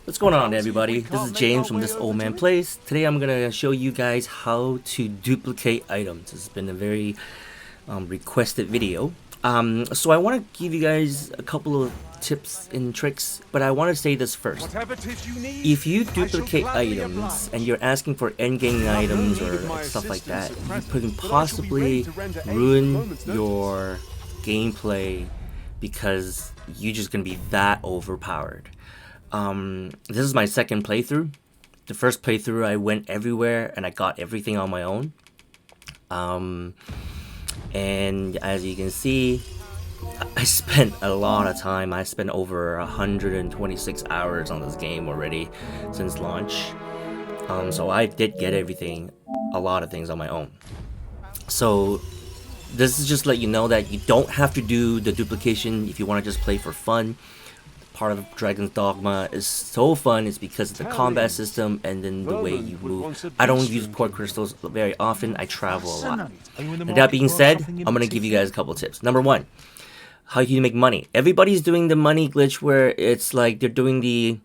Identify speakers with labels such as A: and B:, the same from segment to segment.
A: What's going on, everybody? This is James from This Old Man Plays. Today I'm gonna show you guys how to duplicate items. This has been a very requested video. So I want to give you guys a couple of tips and tricks, but I want to say this first. If you duplicate items and you're asking for endgame items or stuff like that, you can possibly ruin your gameplay because you're just gonna be that overpowered. This is my second playthrough. The first playthrough I went everywhere and I got everything on my own. And as you can see, I spent a lot of time. I spent over 126 hours on this game already since launch. So I did get everything, a lot of things on my own. So this is just let you know that you don't have to do the duplication if you want to just play for fun. Part of Dragon's Dogma is so fun is because of the combat system and then the way you move. I don't use port crystals very often. I travel a lot. And that being said, I'm gonna give you guys a couple tips. Number one, how you make money. Everybody's doing the money glitch where it's like they're doing the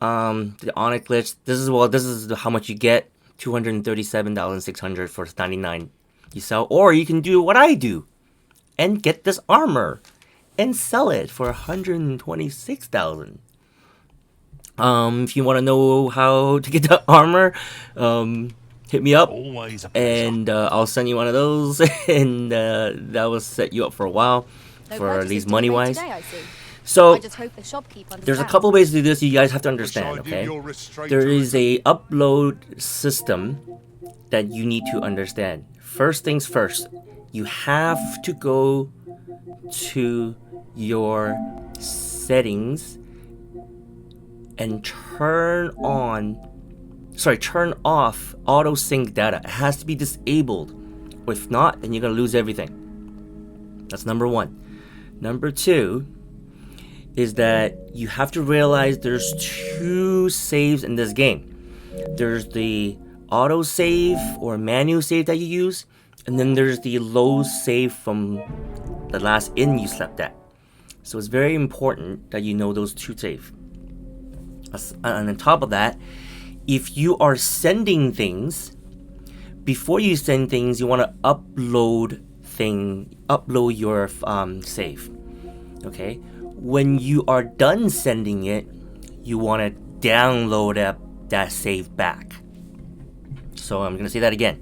A: onyx glitch. This is how much you get. $237,600 for 99 you sell, or you can do what I do and get this armor and sell it for 126,000. If you want to know how to get the armor, hit me up and I'll send you one of those, and that will set you up for a while, for at least money wise. So there's a couple ways to do this. You guys have to understand, okay? There is a upload system that you need to understand. First things first, you have to go to your settings and turn off auto sync data. It has to be disabled. If not, then you're gonna lose everything. That's number one. Number two is that you have to realize there's two saves in this game. There's the auto save or manual save that you use, and then there's the low save from the last inn you slept at. So it's very important that you know those two saves. And on top of that, if you are sending things, before you send things, you want to upload your save. Okay? When you are done sending it, you want to download that save back. So I'm gonna say that again.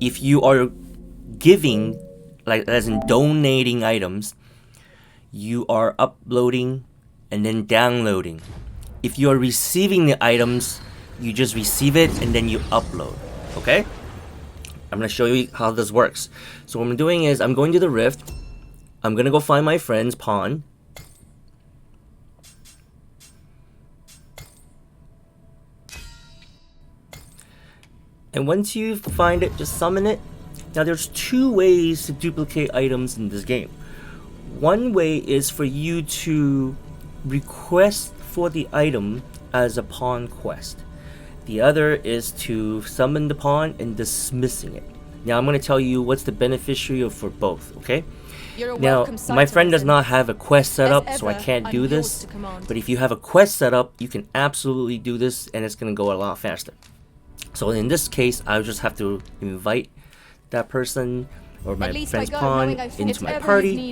A: If you are giving, like as in donating items, you are uploading and then downloading. If you are receiving the items, you just receive it and then you upload. Okay? I'm gonna show you how this works. So what I'm doing is I'm going to the rift. I'm gonna go find my friend's pawn. And once you find it, just summon it. Now there's two ways to duplicate items in this game. One way is for you to request for the item as a pawn quest. The other is to summon the pawn and dismissing it. Now I'm going to tell you what's the beneficiary for both, okay? Now, my friend does not have a quest set up, so I can't do this. But if you have a quest set up, you can absolutely do this and it's going to go a lot faster. So in this case, I just have to invite that person or my friend's pawn into my party.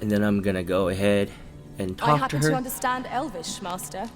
A: And then I'm gonna go ahead and talk to her.
B: I happen to understand Elvish, Master.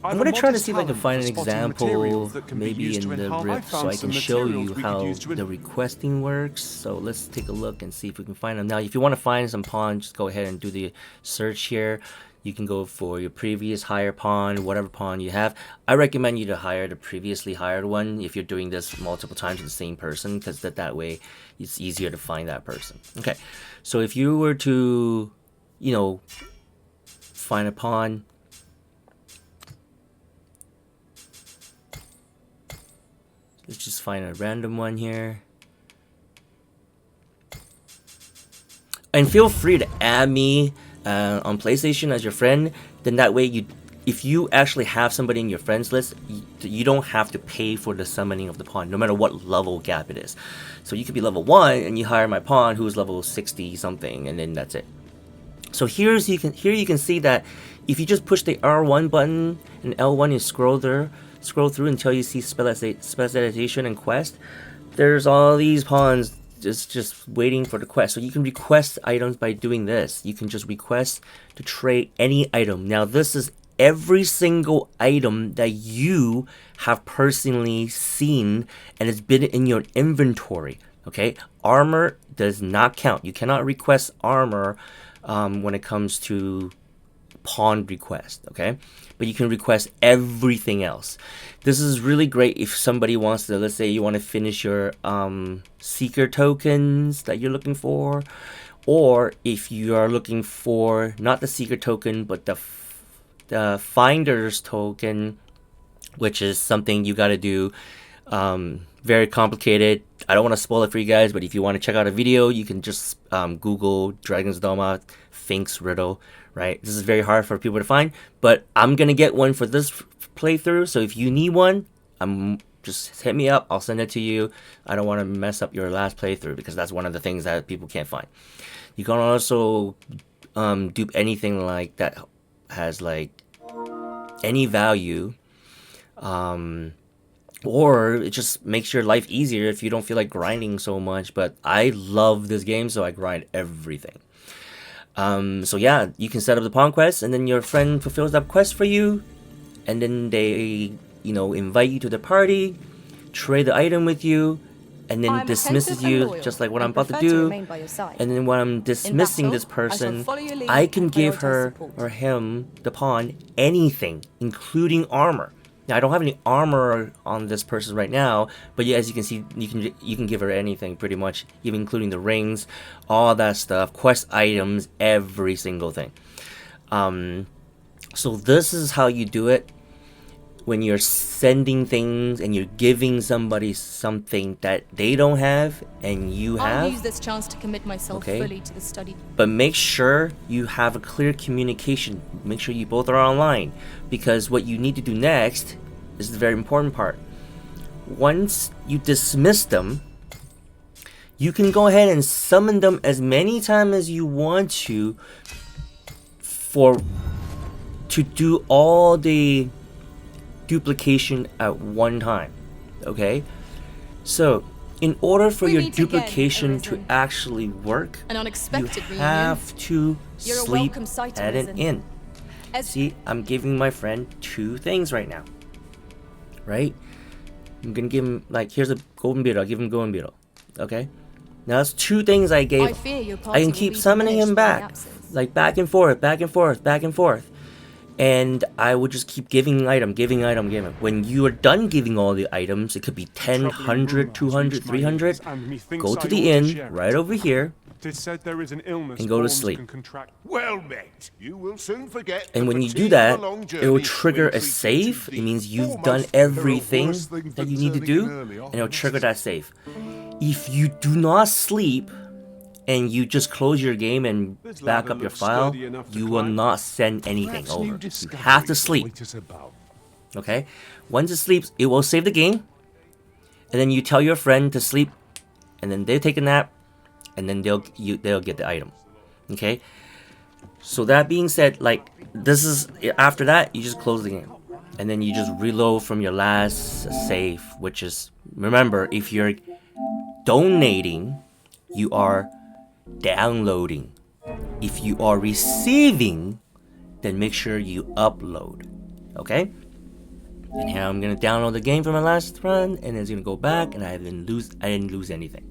A: I'm gonna try to see if I can find an example, maybe in the rift, so I can show you how the requesting works. So let's take a look and see if we can find them. Now, if you want to find some pawn, just go ahead and do the search here. You can go for your previous hire pawn, whatever pawn you have. I recommend you to hire the previously hired one if you're doing this multiple times with the same person, because that way it's easier to find that person. Okay, so if you were to, find a pawn, let's just find a random one here. And feel free to add me on PlayStation as your friend. Then that way you if you actually have somebody in your friends list, you don't have to pay for the summoning of the pawn, no matter what level gap it is. So you could be level 1 and you hire my pawn who's level 60 something, and then that's it. So here you can see that if you just push the R1 button and L1, you scroll through until you see specialization and quest. There's all these pawns just waiting for the quest. So you can request items by doing this. You can just request to trade any item. Now this is every single item that you have personally seen and it's been in your inventory. Okay, armor does not count. You cannot request armor when it comes to pawn request. Okay, but you can request everything else. This is really great if somebody wants to, let's say you want to finish your seeker tokens that you're looking for, or if you are looking for not the seeker token but the finder's token, which is something you got to do. Very complicated. I don't want to spoil it for you guys, but if you want to check out a video, you can just Google Dragon's Dogma Fink's riddle, right? This is very hard for people to find, but I'm gonna get one for this playthrough. So if you need one, just hit me up. I'll send it to you. I don't want to mess up your last playthrough because that's one of the things that people can't find. You can also dupe anything like that has like any value, or it just makes your life easier if you don't feel like grinding so much. But I love this game, so I grind everything. So yeah, you can set up the pawn quest, and then your friend fulfills that quest for you, and then they, invite you to the party, trade the item with you, and then dismisses you, just like what I'm about to do. And then when I'm dismissing this person, I can give her or him, the pawn, anything, including armor. Now I don't have any armor on this person right now, but yeah, as you can see, you can give her anything pretty much, even including the rings, all that stuff, quest items, every single thing. So this is how you do it when you're sending things and you're giving somebody something that they don't have and you have.
B: I'll use this chance to commit myself fully to the study.
A: But make sure you have a clear communication. Make sure you both are online, because what you need to do next is the very important part. Once you dismiss them, you can go ahead and summon them as many times as you want to do all the duplication at one time. Okay, so in order for your duplication to actually work, you have to sleep at an inn. See, I'm giving my friend 2 things right now, right? I'm gonna give him, like, here's a golden beetle. I'll give him golden beetle. Okay, now that's 2 things I gave him. I can keep summoning him back, like back and forth, back and forth, back and forth. And I would just keep giving item. When you are done giving all the items, it could be 10, 100, 200, 300. Go to the inn right over here and go to sleep.
C: Well met. You will soon forget.
A: And when you do that, it will trigger a save. It means you've done everything that you need to do, and it will trigger that save. If you do not sleep and you just close your game and back up your file, you will not send anything over. You have to sleep. Okay? Once it sleeps, it will save the game, and then you tell your friend to sleep, and then they take a nap, and then they'll get the item. Okay? So that being said, like, this is, after that, you just close the game, and then you just reload from your last save, which is, remember, if you're donating, you are downloading. If you are receiving, then make sure you upload. Okay? And here I'm gonna download the game from my last run, and it's gonna go back, and I didn't lose anything.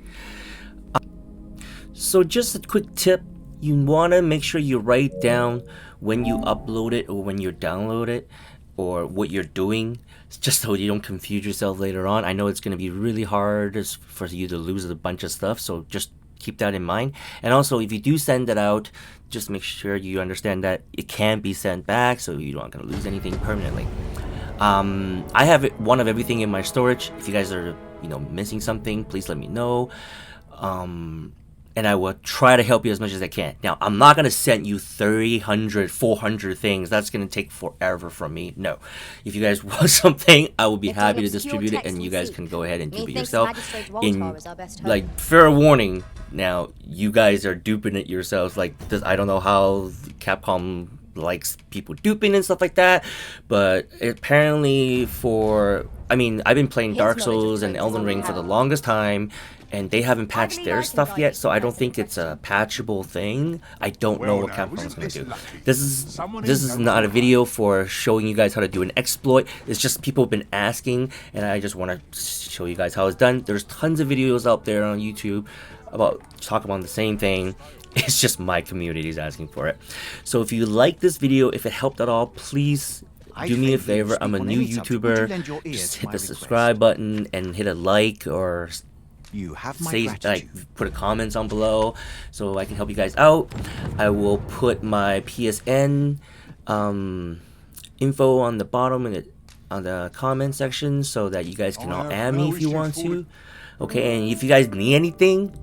A: So just a quick tip: you wanna make sure you write down when you upload it or when you download it, or what you're doing, just so you don't confuse yourself later on. I know it's gonna be really hard for you to lose a bunch of stuff, so just keep that in mind. And also, if you do send it out, just make sure you understand that it can be sent back, so you're not going to lose anything permanently. I have one of everything in my storage. If you guys are missing something, please let me know. and I will try to help you as much as I can. Now, I'm not going to send you 300, 400 things. That's going to take forever from me. No. If you guys want something, I will be happy to distribute it, and you guys can go ahead and dupe it yourself. In, like, fair warning, now, you guys are duping it yourselves. Like, this, I don't know how Capcom likes people duping and stuff like that, but apparently I've been playing Dark Souls and Elden Ring for the longest time, and they haven't patched their stuff yet, so I don't think it's a patchable thing. I don't know what Capcom's gonna do. This is not a video for showing you guys how to do an exploit. It's just people have been asking, and I just want to show you guys how it's done. There's tons of videos out there on YouTube about talking about the same thing. It's just my community is asking for it. So if you like this video, if it helped at all, please do me a favor. I'm a new YouTuber. Just hit the subscribe button and hit a like, or put a comment on below so I can help you guys out. I will put my PSN info on the bottom on the comment section so that you guys can all add me if you want to. Okay, and if you guys need anything,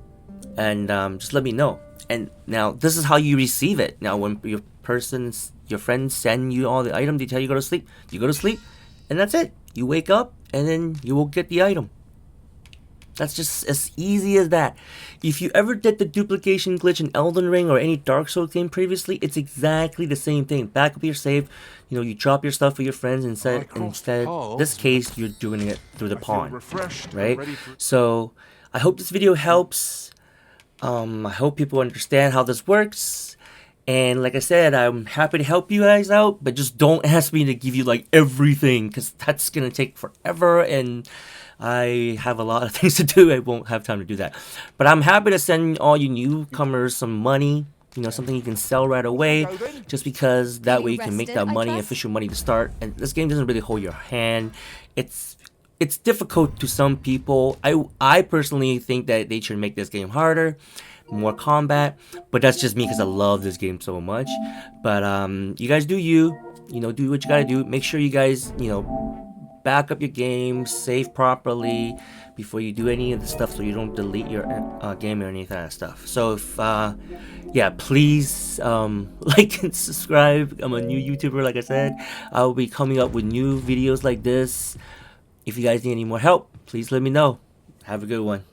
A: and just let me know. And now this is how you receive it. Now when your friends send you all the item, they tell you go to sleep. You go to sleep, and that's it. You wake up, and then you will get the item. That's just as easy as that. If you ever did the duplication glitch in Elden Ring or any Dark Souls game previously, it's exactly the same thing. Back up your save, you drop your stuff with your friends, instead this case you're doing it through the pawn, right? So I hope this video helps. I hope people understand how this works. And like I said, I'm happy to help you guys out, but just don't ask me to give you like everything, because that's gonna take forever, and I have a lot of things to do. I won't have time to do that. But I'm happy to send all you newcomers some money, something you can sell right away, just because that way you can make that money, official money to start. And this game doesn't really hold your hand. It's difficult to some people. I personally think that they should make this game harder, more combat, but that's just me because I love this game so much. But you guys do do what you gotta do. Make sure you guys back up your game, save properly before you do any of the stuff, so you don't delete your game or any of that stuff. So if yeah, please like and subscribe. I'm a new YouTuber, like I said. I will be coming up with new videos like this. If you guys need any more help, please let me know. Have a good one.